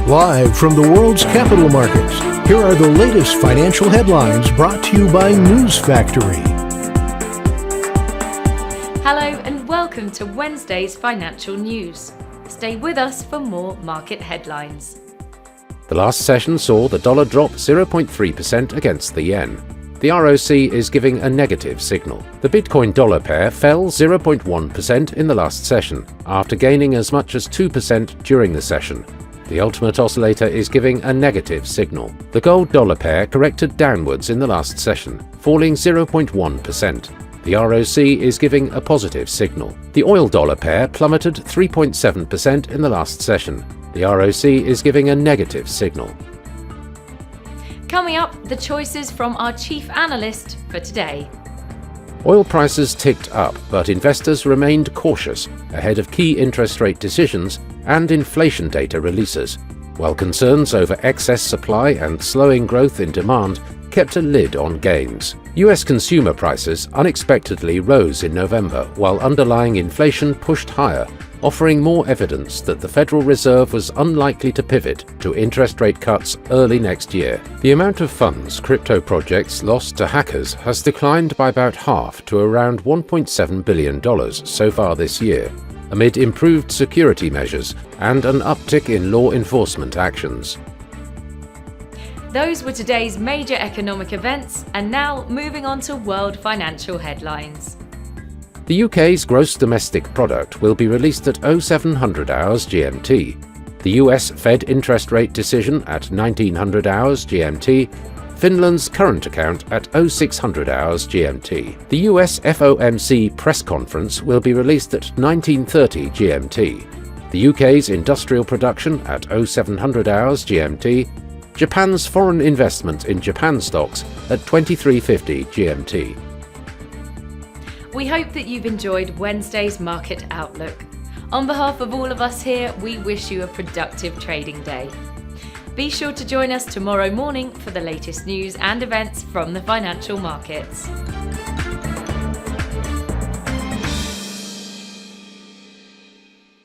Live from the world's capital markets, here are the latest financial headlines brought to you by News Factory. Hello and welcome to Wednesday's financial news. Stay with us for more market headlines. The last session saw the dollar drop 0.3% against the yen. The ROC is giving a negative signal. The Bitcoin dollar pair fell 0.1% in the last session, after gaining as much as 2% during the session. The ultimate oscillator is giving a negative signal. The gold dollar pair corrected downwards in the last session, falling 0.1%. The ROC is giving a positive signal. The oil dollar pair plummeted 3.7% in the last session. The ROC is giving a negative signal. Coming up, the choices from our chief analyst for today. Oil prices ticked up, but investors remained cautious ahead of key interest rate decisions and inflation data releases, while concerns over excess supply and slowing growth in demand kept a lid on gains. US consumer prices unexpectedly rose in November, while underlying inflation pushed higher, offering more evidence that the Federal Reserve was unlikely to pivot to interest rate cuts early next year. The amount of funds crypto projects lost to hackers has declined by about half to around $1.7 billion so far this year, amid improved security measures and an uptick in law enforcement actions. Those were today's major economic events, and now moving on to world financial headlines. The UK's gross domestic product will be released at 0700 hours GMT. The US Fed interest rate decision at 1900 hours GMT. Finland's current account at 0600 hours GMT. The US FOMC press conference will be released at 1930 GMT. The UK's industrial production at 0700 hours GMT. Japan's foreign investment in Japan stocks at 2350 GMT. We hope that you've enjoyed Wednesday's market outlook. On behalf of all of us here, we wish you a productive trading day. Be sure to join us tomorrow morning for the latest news and events from the financial markets.